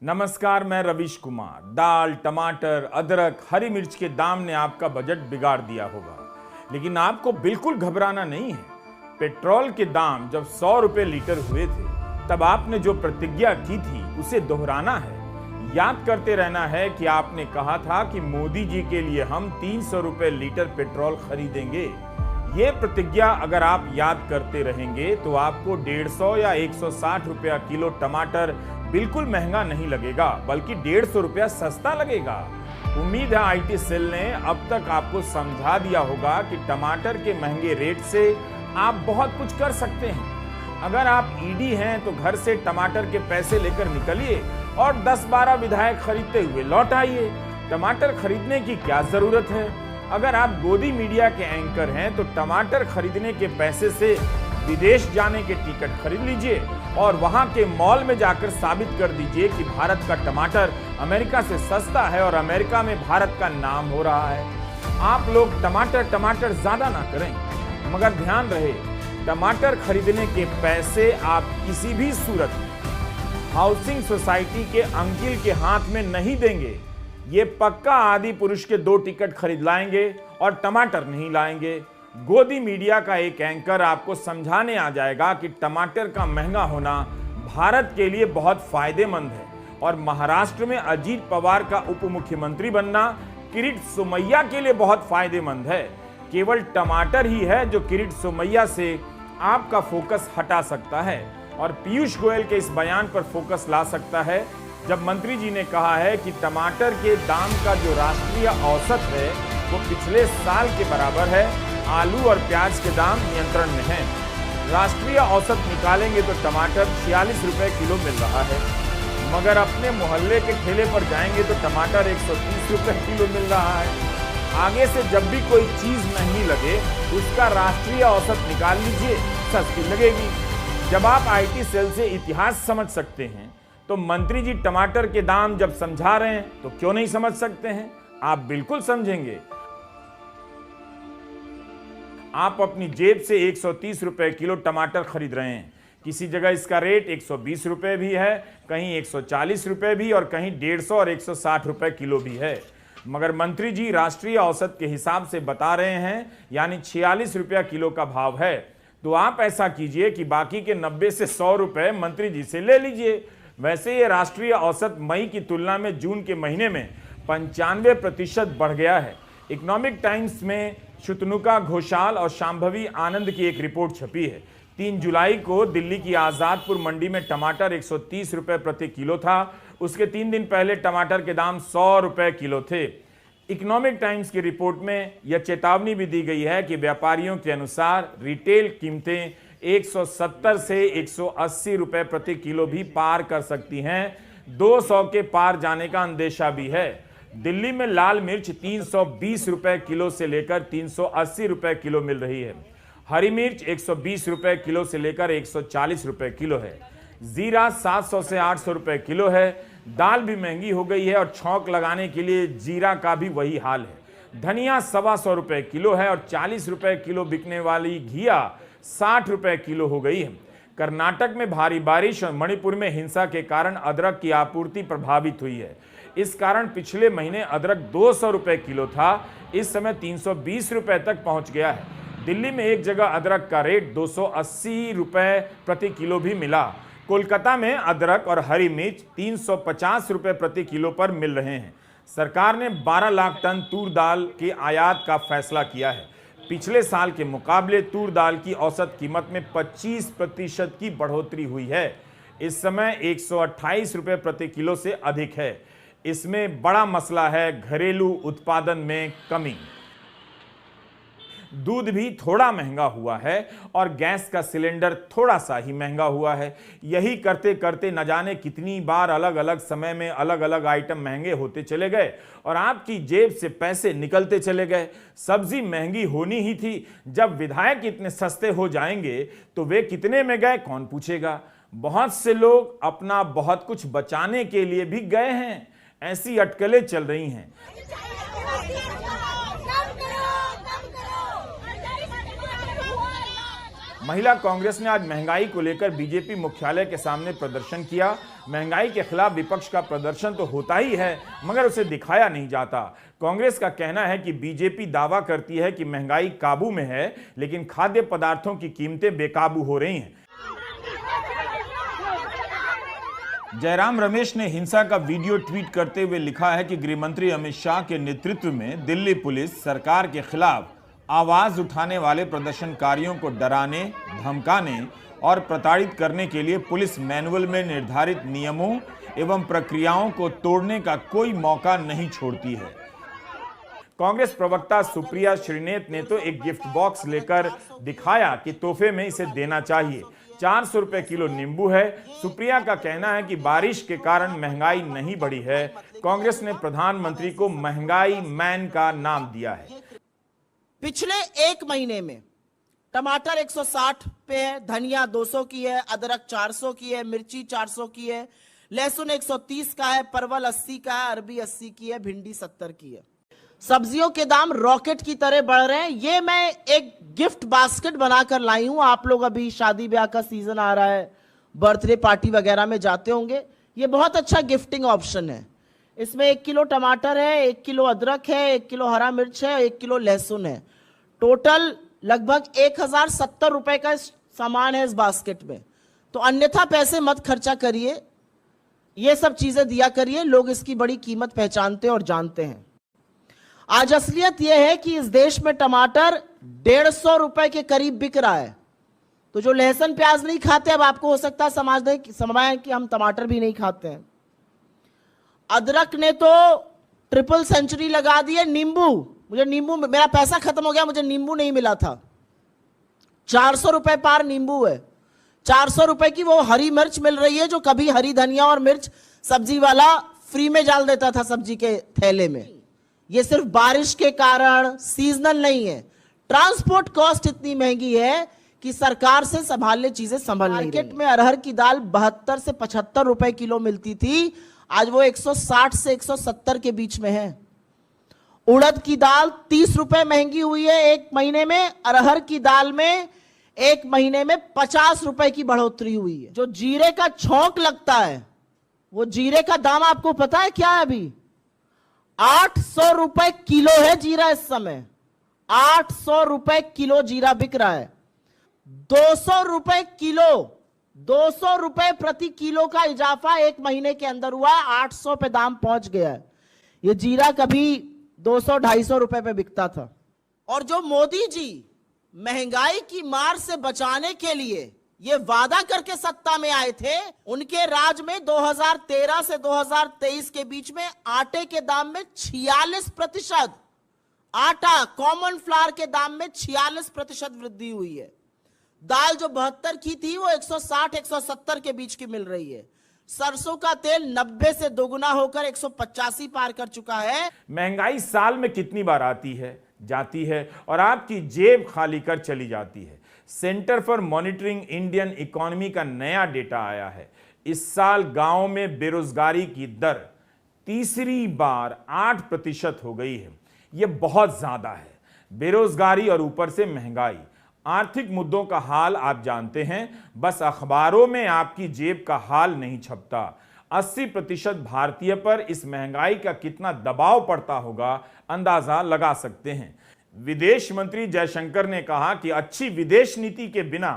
नमस्कार, मैं रवीश कुमार। दाल, टमाटर, अदरक, हरी मिर्च के दाम ने आपका बजट बिगाड़ दिया होगा, लेकिन आपको बिल्कुल घबराना नहीं है। पेट्रोल के दाम जब 100 रुपए लीटर हुए थे, तब आपने जो प्रतिज्ञा की थी उसे दोहराना है। याद करते रहना है कि आपने कहा था कि मोदी जी के लिए हम 300 रुपए लीटर पेट्रोल खरीदेंगे। ये प्रतिज्ञा अगर आप याद करते रहेंगे तो आपको 150 या 160 रुपया किलो टमाटर बिल्कुल महंगा नहीं लगेगा, बल्कि 150 रुपया सस्ता लगेगा। उम्मीद है आईटी सेल ने अब तक आपको समझा दिया होगा कि टमाटर के महंगे रेट से आप बहुत कुछ कर सकते हैं। अगर आप ईडी हैं तो घर से टमाटर के पैसे लेकर निकलिए और 10-12 विधायक खरीदते हुए लौट आइए। टमाटर खरीदने की क्या जरूरत है? अगर आप गोदी मीडिया के एंकर हैं तो टमाटर खरीदने के पैसे से विदेश जाने के टिकट खरीद लीजिए और वहां के मॉल में जाकर साबित कर दीजिए कि भारत का टमाटर अमेरिका से सस्ता है और अमेरिका में भारत का नाम हो रहा है। आप लोग टमाटर ज्यादा ना करें, मगर ध्यान रहे, टमाटर खरीदने के पैसे आप किसी भी सूरत में हाउसिंग सोसाइटी के अंकिल के हाथ में नहीं देंगे। ये पक्का आदि पुरुष के 2 टिकट खरीद लाएंगे और टमाटर नहीं लाएंगे। गोदी मीडिया का एक एंकर आपको समझाने आ जाएगा कि टमाटर का महंगा होना भारत के लिए बहुत फायदेमंद है और महाराष्ट्र में अजीत पवार का उप मुख्यमंत्री बनना किरीट सोमैया के लिए बहुत फायदेमंद है। केवल टमाटर ही है जो किरीट सोमैया से आपका फोकस हटा सकता है और पीयूष गोयल के इस बयान पर फोकस ला सकता है, जब मंत्री जी ने कहा है कि टमाटर के दाम का जो राष्ट्रीय औसत है वो पिछले साल के बराबर है। आलू और प्याज के दाम नियंत्रण में हैं। राष्ट्रीय औसत निकालेंगे तो टमाटर 46 रुपए किलो मिल रहा है, मगर अपने मोहल्ले के ठेले पर जाएंगे तो टमाटर 130 रुपए किलो मिल रहा है। आगे से जब भी कोई चीज महंगी लगे उसका राष्ट्रीय औसत निकाल लीजिए, सस्ती लगेगी। जब आप आईटी सेल से इतिहास समझ सकते हैं तो मंत्री जी टमाटर के दाम जब समझा रहे हैं तो क्यों नहीं समझ सकते हैं? आप बिल्कुल समझेंगे। आप अपनी जेब से 130 रुपए किलो टमाटर खरीद रहे हैं। किसी जगह इसका रेट 120 रुपए भी है, कहीं 140 रुपए भी और कहीं 150 और 160 रुपए किलो भी है, मगर मंत्री जी राष्ट्रीय औसत के हिसाब से बता रहे हैं, यानी 46 रुपया किलो का भाव है। तो आप ऐसा कीजिए कि बाकी के 90 से 100 रुपए मंत्री जी से ले लीजिए। वैसे ये राष्ट्रीय औसत मई की तुलना में जून के महीने में 95% बढ़ गया है। इकोनॉमिक टाइम्स में शुतनुका घोषाल और शांभवी आनंद की एक रिपोर्ट छपी है। 3 जुलाई को दिल्ली की आजादपुर मंडी में टमाटर 130 रुपए प्रति किलो था। उसके 3 दिन पहले टमाटर के दाम 100 रुपए किलो थे। इकोनॉमिक टाइम्स की रिपोर्ट में यह चेतावनी भी दी गई है कि व्यापारियों के अनुसार रिटेल कीमतें 170 से 180 रुपए प्रति किलो भी पार कर सकती हैं। 200 के पार जाने का अंदेशा भी है। दिल्ली में लाल मिर्च 320 रुपए किलो से लेकर 380 रुपए किलो मिल रही है। हरी मिर्च 120 रुपए किलो से लेकर 140 रुपए किलो है। जीरा 700 से 800 रुपए किलो है। दाल भी महंगी हो गई है और छौंक लगाने के लिए जीरा का भी वही हाल है। धनिया 125 रुपए किलो है और 40 रुपए किलो बिकने वाली घिया 60 रुपए किलो हो गई है। कर्नाटक में भारी बारिश और मणिपुर में हिंसा के कारण अदरक की आपूर्ति प्रभावित हुई है। इस कारण पिछले महीने अदरक 200 रुपए किलो था, इस समय 320 रुपए तक पहुंच गया है। दिल्ली में एक जगह अदरक का रेट 280 रुपए प्रति किलो भी मिला। कोलकाता में अदरक और हरी मिर्च 350 रुपए प्रति किलो पर मिल रहे हैं। सरकार ने 12 लाख टन तूर दाल के आयात का फैसला किया है। पिछले साल के मुकाबले तूर दाल की औसत कीमत में 25% की बढ़ोतरी हुई है। इस समय 128 रुपए प्रति किलो से अधिक है। इसमें बड़ा मसला है घरेलू उत्पादन में कमी। दूध भी थोड़ा महंगा हुआ है और गैस का सिलेंडर थोड़ा सा ही महंगा हुआ है। यही करते करते न जाने कितनी बार अलग अलग समय में अलग अलग आइटम महंगे होते चले गए और आपकी जेब से पैसे निकलते चले गए। सब्जी महंगी होनी ही थी। जब विधायक इतने सस्ते हो जाएंगे तो वे कितने में गए कौन पूछेगा। बहुत से लोग अपना बहुत कुछ बचाने के लिए भी गए हैं। ऐसी अटकलें चल रही हैं। महिला कांग्रेस ने आज महंगाई को लेकर बीजेपी मुख्यालय के सामने प्रदर्शन किया। महंगाई के खिलाफ विपक्ष का प्रदर्शन तो होता ही है, मगर उसे दिखाया नहीं जाता। कांग्रेस का कहना है कि बीजेपी दावा करती है कि महंगाई काबू में है, लेकिन खाद्य पदार्थों की कीमतें बेकाबू हो रही हैं। जयराम रमेश ने हिंसा का वीडियो ट्वीट करते हुए लिखा है कि गृहमंत्री अमित शाह के नेतृत्व में दिल्ली पुलिस सरकार के खिलाफ आवाज उठाने वाले प्रदर्शनकारियों को डराने, धमकाने और प्रताड़ित करने के लिए पुलिस मैनुअल में निर्धारित नियमों एवं प्रक्रियाओं को तोड़ने का कोई मौका नहीं छोड़ती है। कांग्रेस प्रवक्ता सुप्रिया श्रीनेत ने तो एक गिफ्ट बॉक्स लेकर दिखाया कि तोहफे में इसे देना चाहिए। 400 रुपए किलो नींबू है। सुप्रिया का कहना है कि बारिश के कारण महंगाई नहीं बढ़ी है। कांग्रेस ने प्रधानमंत्री को महंगाई मैन का नाम दिया है। पिछले एक महीने में टमाटर 160 पे है, धनिया 200 की है, अदरक 400 की है, मिर्ची 400 की है, लहसुन 130 का है, परवल 80 का है, अरबी 80 की है, भिंडी 70 की है। सब्जियों के दाम रॉकेट की तरह बढ़ रहे हैं। ये मैं एक गिफ्ट बास्केट बनाकर लाई हूं। आप लोग अभी शादी ब्याह का सीजन आ रहा है, बर्थडे पार्टी वगैरह में जाते होंगे। ये बहुत अच्छा गिफ्टिंग ऑप्शन है। इसमें 1 किलो टमाटर है, 1 किलो अदरक है, 1 किलो हरा मिर्च है, 1 किलो लहसुन है। टोटल लगभग 1070 रुपए का सामान है इस बास्केट में। तो अन्यथा पैसे मत खर्चा करिए, ये सब चीजें दिया करिए। लोग इसकी बड़ी कीमत पहचानते और जानते हैं। आज असलियत यह है कि इस देश में टमाटर 150 रुपए के करीब बिक रहा है। तो जो लहसुन प्याज नहीं खाते, अब आपको हो सकता है समझाएं कि हम टमाटर भी नहीं खाते हैं। अदरक ने तो ट्रिपल सेंचुरी लगा दी है। नींबू, मेरा पैसा खत्म हो गया, मुझे नींबू नहीं मिला था। 400 रुपए पार नींबू है। 400 रुपए की वो हरी मिर्च मिल रही है, जो कभी हरी धनिया और मिर्च सब्जी वाला फ्री में डाल देता था सब्जी के थैले में। ये सिर्फ बारिश के कारण सीजनल नहीं है। ट्रांसपोर्ट कॉस्ट इतनी महंगी है कि सरकार से संभालने चीजें संभल नहीं रही। मार्केट में अरहर की दाल 72 से 75 रुपए किलो मिलती थी, आज वो 160 से 170 के बीच में है। उड़द की दाल 30 रुपए महंगी हुई है एक महीने में। अरहर की दाल में एक महीने में 50 रुपए की बढ़ोतरी हुई है। जो जीरे का छौंक लगता है, वो जीरे का दाम आपको पता है क्या है? अभी 800 रुपए किलो है जीरा इस समय। 800 रुपए किलो जीरा बिक रहा है। 200 रुपए किलो, 200 रुपए प्रति किलो का इजाफा एक महीने के अंदर हुआ है। 800 पे दाम पहुंच गया है। ये जीरा कभी 200-250 रुपए पे बिकता था। और जो मोदी जी महंगाई की मार से बचाने के लिए ये वादा करके सत्ता में आए थे, उनके राज में 2013 से 2023 के बीच में आटे के दाम में 46%, आटा कॉमन फ्लावर के दाम में 46% वृद्धि हुई है। दाल जो 72 की थी वो 160-170 के बीच की मिल रही है। सरसों का तेल 90 से दोगुना होकर 185 पार कर चुका है। महंगाई साल में कितनी बार आती है, जाती है और आपकी जेब खाली कर चली जाती है। Centre for monitoring Indian economy का नया डेटा आया है। इस साल गांवों में बेरोजगारी की दर तीसरी बार 8% हो गई है। यह बहुत ज्यादा है। बेरोजगारी और ऊपर से महंगाई। आर्थिक मुद्दों का हाल आप जानते हैं, बस अखबारों में आपकी जेब का हाल नहीं छपता। 80% भारतीय पर इस महंगाई का कितना दबाव पड़ता होगा, अंदाजा लगा सकते हैं। विदेश मंत्री जयशंकर ने कहा कि अच्छी विदेश नीति के बिना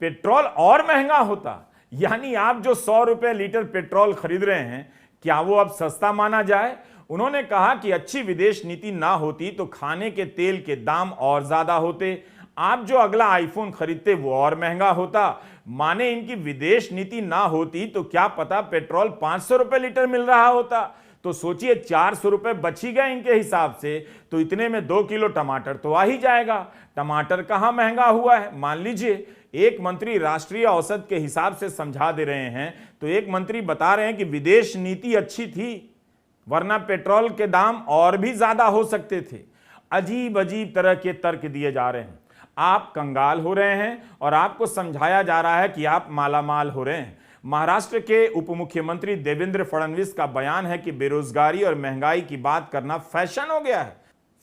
पेट्रोल और महंगा होता। यानी आप जो 100 रुपए लीटर पेट्रोल खरीद रहे हैं, क्या वो अब सस्ता माना जाए? उन्होंने कहा कि अच्छी विदेश नीति ना होती तो खाने के तेल के दाम और ज्यादा होते। आप जो अगला आईफोन खरीदते वो और महंगा होता। माने इनकी विदेश नीति ना होती तो क्या पता पेट्रोल 500 रुपए लीटर मिल रहा होता। तो सोचिए 400 रुपए बच ही गए इनके हिसाब से, तो इतने में 2 किलो टमाटर तो आ ही जाएगा। टमाटर कहां महंगा हुआ है? मान लीजिए एक मंत्री राष्ट्रीय औसत के हिसाब से समझा दे रहे हैं, तो एक मंत्री बता रहे हैं कि विदेश नीति अच्छी थी, वरना पेट्रोल के दाम और भी ज्यादा हो सकते थे। अजीब अजीब तरह के तर्क दिए जा रहे हैं। आप कंगाल हो रहे हैं और आपको समझाया जा रहा है कि आप मालामाल हो रहे हैं। महाराष्ट्र के उप मुख्यमंत्री देवेंद्र फडणवीस का बयान है कि बेरोजगारी और महंगाई की बात करना फैशन हो गया है।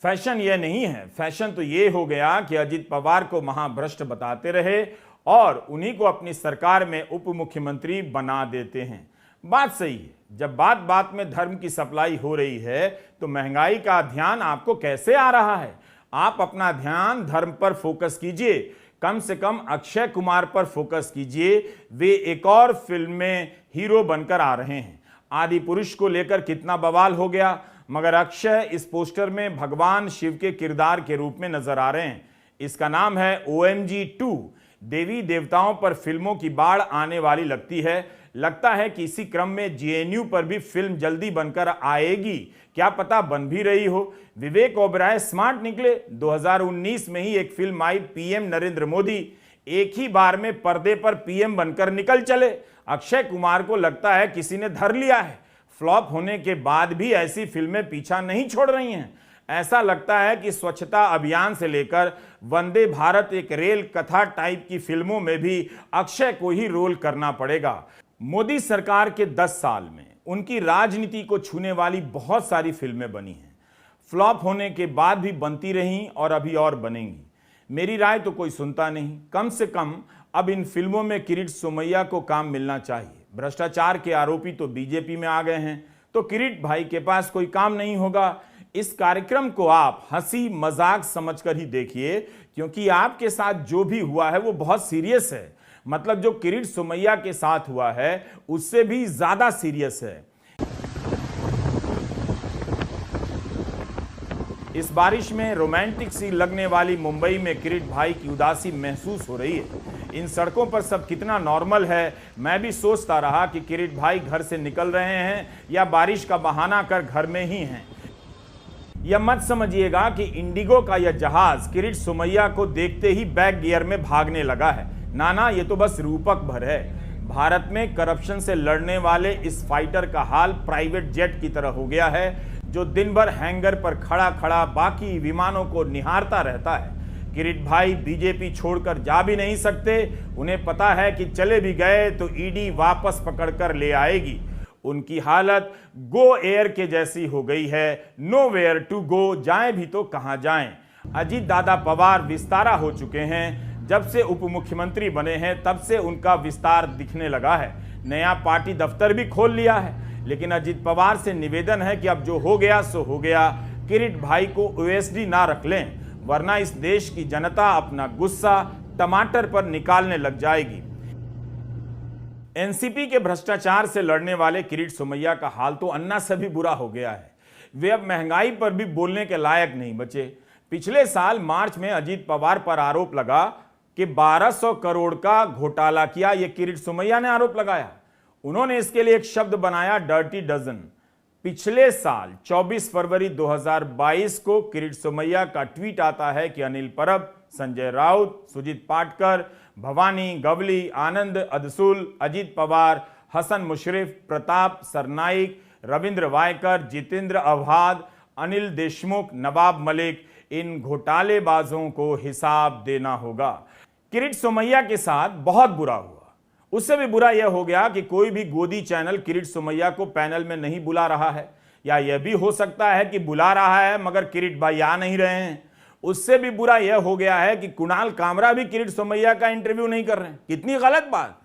फैशन यह नहीं है, फैशन तो ये हो गया कि अजित पवार को महाभ्रष्ट बताते रहे और उन्हीं को अपनी सरकार में उप मुख्यमंत्री बना देते हैं। बात सही है, जब बात बात में धर्म की सप्लाई हो रही है तो महंगाई का ध्यान आपको कैसे आ रहा है? आप अपना ध्यान धर्म पर फोकस कीजिए, कम से कम अक्षय कुमार पर फोकस कीजिए। वे एक और फिल्म में हीरो बनकर आ रहे हैं। आदि पुरुष को लेकर कितना बवाल हो गया, मगर अक्षय इस पोस्टर में भगवान शिव के किरदार के रूप में नजर आ रहे हैं। इसका नाम है OMG 2। देवी देवताओं पर फिल्मों की बाढ़ आने वाली लगती है। लगता है कि इसी क्रम में GNU पर भी फिल्म जल्दी बनकर आएगी, क्या पता बन भी रही हो। विवेक ओबराय स्मार्ट निकले। 2019 में ही एक फिल्म आई PM नरेंद्र मोदी, एक ही बार में पर्दे पर PM बनकर निकल चले। अक्षय कुमार को लगता है किसी ने धर लिया है। फ्लॉप होने के बाद भी ऐसी फिल्में पीछा नहीं छोड़ रही हैं। ऐसा लगता है कि स्वच्छता अभियान से लेकर वंदे भारत एक रेल कथा टाइप की फिल्मों में भी अक्षय को ही रोल करना पड़ेगा। मोदी सरकार के 10 साल में उनकी राजनीति को छूने वाली बहुत सारी फिल्में बनी हैं, फ्लॉप होने के बाद भी बनती रहीं और अभी और बनेंगी। मेरी राय तो कोई सुनता नहीं। कम से कम अब इन फिल्मों में किरीट सोमैया को काम मिलना चाहिए। भ्रष्टाचार के आरोपी तो बीजेपी में आ गए हैं, तो किरीट भाई के पास कोई काम नहीं होगा। इस कार्यक्रम को आप हंसी मजाक समझकर ही देखिए, क्योंकि आपके साथ जो भी हुआ है वो बहुत सीरियस है। मतलब जो किरीट सोमैया के साथ हुआ है उससे भी ज्यादा सीरियस है। इस बारिश में रोमांटिक सी लगने वाली मुंबई में किरीट भाई की उदासी महसूस हो रही है। इन सड़कों पर सब कितना नॉर्मल है। मैं भी सोचता रहा कि किरीट भाई घर से निकल रहे हैं या बारिश का बहाना कर घर में ही हैं। यह मत समझिएगा कि इंडिगो का यह जहाज किरीट सोमैया को देखते ही बैक गियर में भागने लगा है। ना, ये तो बस रूपक भर है। भारत में करप्शन से लड़ने वाले इस फाइटर का हाल प्राइवेट जेट की तरह हो गया है, जो दिन भर हैंगर पर खड़ा खड़ा बाकी विमानों को निहारता रहता है। किरीट भाई बीजेपी छोड़कर जा भी नहीं सकते। उन्हें पता है कि चले भी गए तो ईडी वापस पकड़कर ले आएगी। उनकी हालत गो एयर के जैसी हो गई है, नो वेयर टू गो, जाएं भी तो कहां जाएं। अजीत दादा पवार विस्तारा हो चुके हैं। जब से उप मुख्यमंत्री बने हैं तब से उनका विस्तार दिखने लगा है। नया पार्टी दफ्तर भी खोल लिया है। लेकिन अजीत पवार से निवेदन है कि अब जो हो गया सो हो गया। किरीट भाई को OSD ना रख लें, वरना इस देश की जनता अपना गुस्सा टमाटर पर निकालने लग जाएगी। एनसीपी के भ्रष्टाचार से लड़ने वाले किरीट सोमैया का हाल तो अन्ना से भी बुरा हो गया है। वे अब महंगाई पर भी बोलने के लायक नहीं बचे। पिछले साल मार्च में अजीत पवार पर आरोप लगा कि 1200 करोड़ का घोटाला किया। यह किरीट सोमैया ने आरोप लगाया। उन्होंने इसके लिए एक शब्द बनाया, डर्टी डजन। पिछले साल 24 फरवरी 2022 को किरीट सोमैया का ट्वीट आता है कि अनिल परब, संजय राउत, सुजीत पाटकर, भवानी गवली, आनंद अदसुल, अजीत पवार, हसन मुशर्रफ, प्रताप सरनाइक, रविंद्र वायकर, जितेंद्र अवहाद, अनिल देशमुख, नवाब मलिक, इन घोटालेबाजों को हिसाब देना होगा। किरीट सोमैया के साथ बहुत बुरा हुआ। उससे भी बुरा यह हो गया कि कोई भी गोदी चैनल किरीट सोमैया को पैनल में नहीं बुला रहा है, या यह भी हो सकता है कि बुला रहा है मगर किरीट भाई आ नहीं रहे हैं। उससे भी बुरा यह हो गया है कि कुणाल कामरा भी किरीट सोमैया का इंटरव्यू नहीं कर रहे हैं। कितनी गलत बात।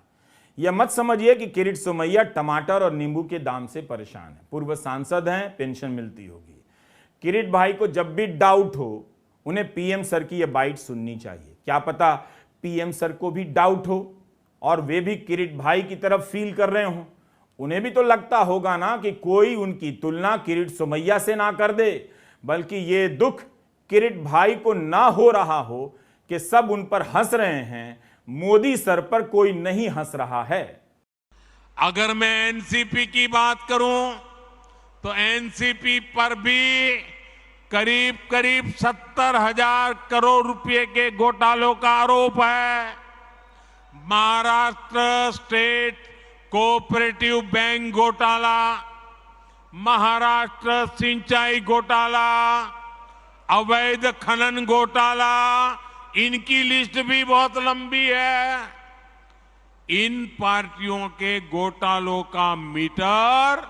यह मत समझिए कि किरीट सोमैया टमाटर और नींबू के दाम से परेशान है। पूर्व सांसद हैं, पेंशन मिलती होगी। किरीट भाई को जब भी डाउट हो उन्हें PM सर की यह बाइट सुननी चाहिए। क्या पता PM सर को भी डाउट हो और वे भी किरीट भाई की तरफ फील कर रहे हों। उन्हें भी तो लगता होगा ना कि कोई उनकी तुलना किरीट सोमैया से ना कर दे, बल्कि ये दुख किरीट भाई को ना हो रहा हो कि सब उन पर हंस रहे हैं, मोदी सर पर कोई नहीं हंस रहा है। अगर मैं एनसीपी की बात करूं तो एनसीपी पर भी करीब 70,000 करोड़ रुपए के घोटालों का आरोप है। महाराष्ट्र स्टेट कोऑपरेटिव बैंक घोटाला, महाराष्ट्र सिंचाई घोटाला, अवैध खनन घोटाला, इनकी लिस्ट भी बहुत लंबी है। इन पार्टियों के घोटालों का मीटर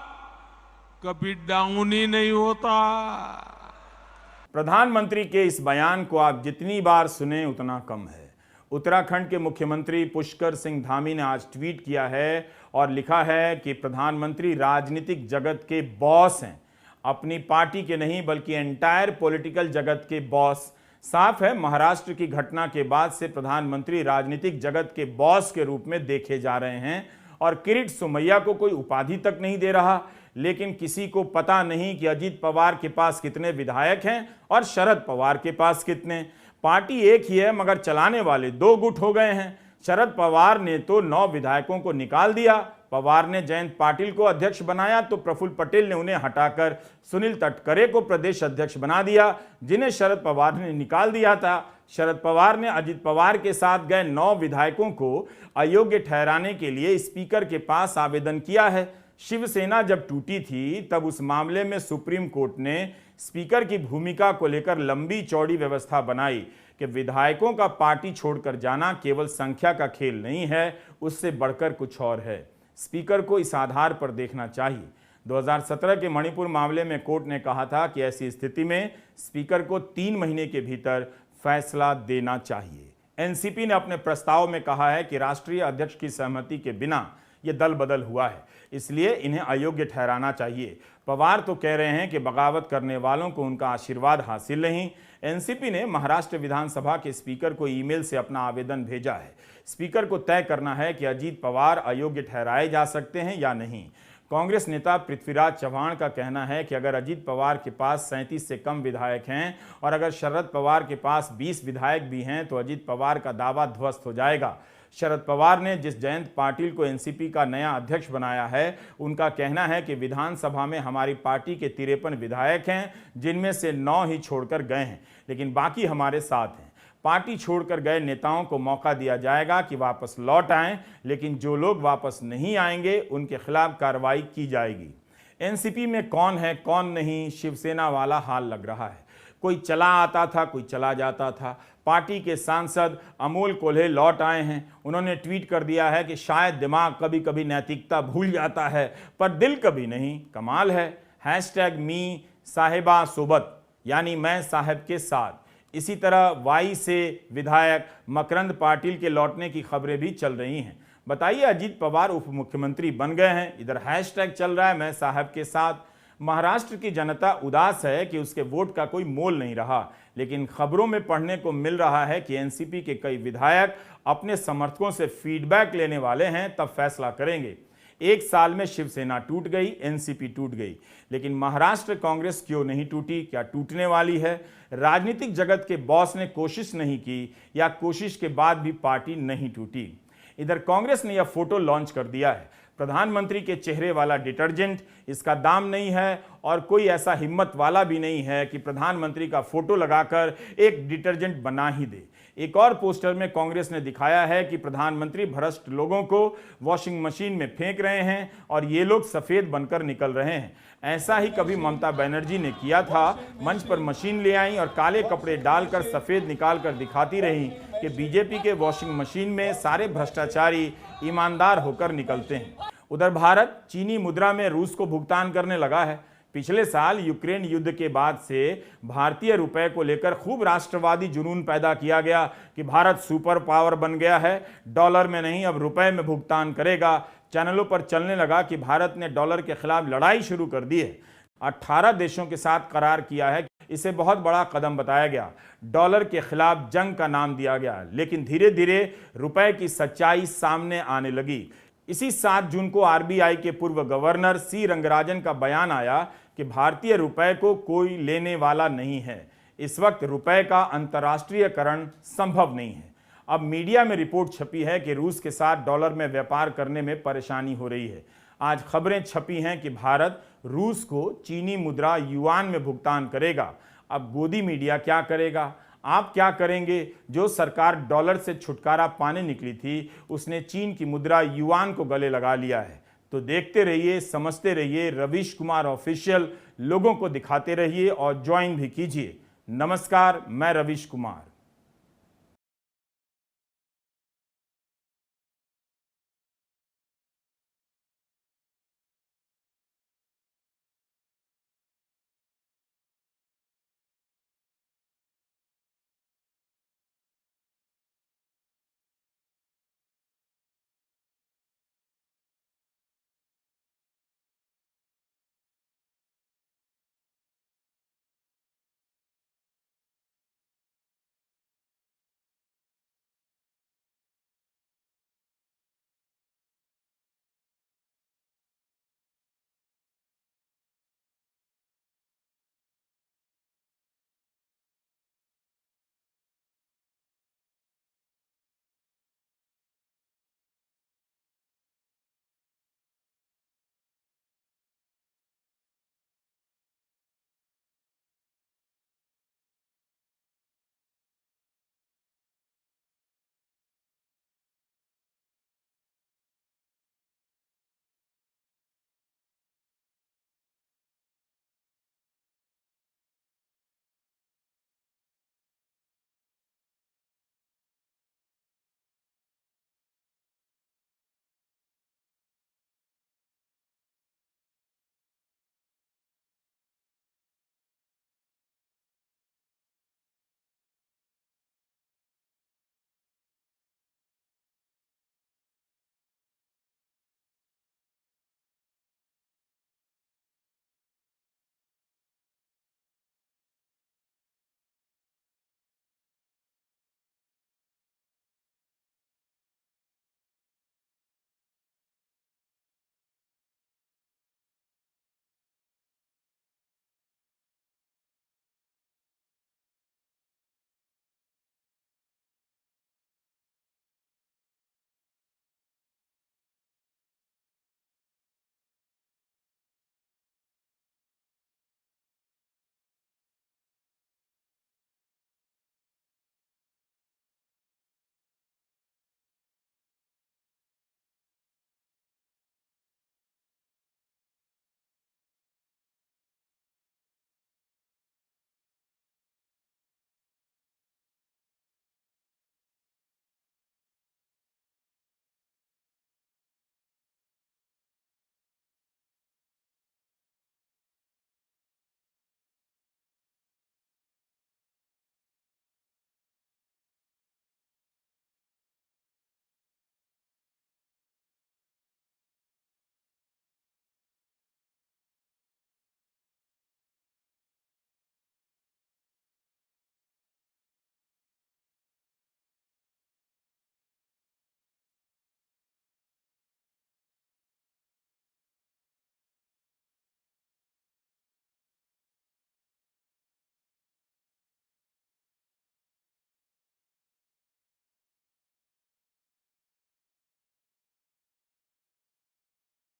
कभी डाउन ही नहीं होता। प्रधानमंत्री के इस बयान को आप जितनी बार सुने उतना कम है। उत्तराखंड के मुख्यमंत्री पुष्कर सिंह धामी ने आज ट्वीट किया है और लिखा है कि प्रधानमंत्री राजनीतिक जगत के बॉस हैं, अपनी पार्टी के नहीं बल्कि एंटायर पॉलिटिकल जगत के बॉस। साफ है, महाराष्ट्र की घटना के बाद से प्रधानमंत्री राजनीतिक जगत के बॉस के रूप में देखे जा रहे हैं और किरीट सोमैया को कोई उपाधि तक नहीं दे रहा। लेकिन किसी को पता नहीं कि अजीत पवार के पास कितने विधायक हैं और शरद पवार के पास कितने। पार्टी एक ही है मगर चलाने वाले दो गुट हो गए हैं। शरद पवार ने तो 9 विधायकों को निकाल दिया। पवार ने जयंत पाटिल को अध्यक्ष बनाया तो प्रफुल्ल पटेल ने उन्हें हटाकर सुनील तटकरे को प्रदेश अध्यक्ष बना दिया, जिन्हें शरद पवार ने निकाल दिया था। शरद पवार ने अजीत पवार के साथ गए 9 विधायकों को अयोग्य ठहराने के लिए स्पीकर के पास आवेदन किया है। शिवसेना जब टूटी थी तब उस मामले में सुप्रीम कोर्ट ने स्पीकर की भूमिका को लेकर लंबी चौड़ी व्यवस्था बनाई कि विधायकों का पार्टी छोड़कर जाना केवल संख्या का खेल नहीं है, उससे बढ़कर कुछ और है। स्पीकर को इस आधार पर देखना चाहिए। 2017 के मणिपुर मामले में कोर्ट ने कहा था कि ऐसी स्थिति में स्पीकर को 3 महीने के भीतर फैसला देना चाहिए। एनसीपी ने अपने प्रस्ताव में कहा है कि राष्ट्रीय अध्यक्ष की सहमति के बिना यह दल बदल हुआ है, इसलिए इन्हें अयोग्य ठहराना चाहिए। पवार तो कह रहे हैं कि बगावत करने वालों को उनका आशीर्वाद हासिल नहीं। एनसीपी ने महाराष्ट्र विधानसभा के स्पीकर को ईमेल से अपना आवेदन भेजा है। स्पीकर को तय करना है कि अजीत पवार अयोग्य ठहराए जा सकते हैं या नहीं। कांग्रेस नेता पृथ्वीराज चव्हाण का कहना है कि अगर अजीत पवार के पास 37 से कम विधायक हैं और अगर शरद पवार के पास 20 विधायक भी हैं तो अजीत पवार का दावा ध्वस्त हो जाएगा। शरद पवार ने जिस जयंत पाटिल को एनसीपी का नया अध्यक्ष बनाया है, उनका कहना है कि विधानसभा में हमारी पार्टी के 53 विधायक हैं, जिनमें से 9 ही छोड़कर गए हैं, लेकिन बाकी हमारे साथ हैं। पार्टी छोड़कर गए नेताओं को मौका दिया जाएगा कि वापस लौट आएं, लेकिन जो लोग वापस नहीं आएंगे उनके खिलाफ कार्रवाई की जाएगी। एनसीपी में कौन है कौन नहीं, शिवसेना वाला हाल लग रहा है। कोई चला आता था, कोई चला जाता था। पार्टी के सांसद अमोल कोल्हे लौट आए हैं। उन्होंने ट्वीट कर दिया है कि शायद दिमाग कभी कभी नैतिकता भूल जाता है पर दिल कभी नहीं। कमाल है। #मी साहिबा सोबत, यानी मैं साहब के साथ। इसी तरह वाई से विधायक मकरंद पाटिल के लौटने की खबरें भी चल रही हैं। बताइए, अजीत पवार उप मुख्यमंत्री बन गए हैं, इधर हैशटैग चल रहा है मैं साहब के साथ। महाराष्ट्र की जनता उदास है कि उसके वोट का कोई मोल नहीं रहा, लेकिन खबरों में पढ़ने को मिल रहा है कि एनसीपी के कई विधायक अपने समर्थकों से फीडबैक लेने वाले हैं, तब फैसला करेंगे। 1 साल में शिवसेना टूट गई, एनसीपी टूट गई, लेकिन महाराष्ट्र कांग्रेस क्यों नहीं टूटी? क्या टूटने वाली है? राजनीतिक जगत के बॉस ने कोशिश नहीं की या कोशिश के बाद भी पार्टी नहीं टूटी? इधर कांग्रेस ने यह फोटो लॉन्च कर दिया है, प्रधानमंत्री के चेहरे वाला डिटर्जेंट। इसका दाम नहीं है और कोई ऐसा हिम्मत वाला भी नहीं है कि प्रधानमंत्री का फोटो लगाकर एक डिटर्जेंट बना ही दे। एक और पोस्टर में कांग्रेस ने दिखाया है कि प्रधानमंत्री भ्रष्ट लोगों को वॉशिंग मशीन में फेंक रहे हैं और ये लोग सफेद बनकर निकल रहे हैं। ऐसा ही कभी ममता बनर्जी ने किया था। मंच पर मशीन ले आई और काले कपड़े डालकर सफेद निकालकर दिखाती रही कि बीजेपी के वॉशिंग मशीन में सारे भ्रष्टाचारी ईमानदार होकर निकलते हैं। उधर भारत चीनी मुद्रा में रूस को भुगतान करने लगा है। पिछले साल यूक्रेन युद्ध के बाद से भारतीय रुपए को लेकर खूब राष्ट्रवादी जुनून पैदा किया गया कि भारत सुपर पावर बन गया है, डॉलर में नहीं अब रुपए में भुगतान करेगा। चैनलों पर चलने लगा कि भारत ने डॉलर के खिलाफ लड़ाई शुरू कर दी है। 18 देशों के साथ करार किया है। इसे बहुत बड़ा कदम बताया गया। डॉलर के खिलाफ जंग का नाम दिया गया, लेकिन धीरे धीरे रुपए की सच्चाई सामने आने लगी। इसी 7 जून को आरबीआई के पूर्व गवर्नर सी रंगराजन का बयान आया कि भारतीय रुपए को कोई लेने वाला नहीं है। इस वक्त रुपए का अंतर्राष्ट्रीयकरण संभव नहीं है। अब मीडिया में रिपोर्ट छपी है कि रूस के साथ डॉलर में व्यापार करने में परेशानी हो रही है। आज खबरें छपी हैं कि भारत रूस को चीनी मुद्रा युआन में भुगतान करेगा। अब गोदी मीडिया क्या करेगा? आप क्या करेंगे? जो सरकार डॉलर से छुटकारा पाने निकली थी, उसने चीन की मुद्रा युआन को गले लगा लिया है। तो देखते रहिए, समझते रहिए। रवीश कुमार ऑफिशियल लोगों को दिखाते रहिए और ज्वाइन भी कीजिए। नमस्कार, मैं रवीश कुमार।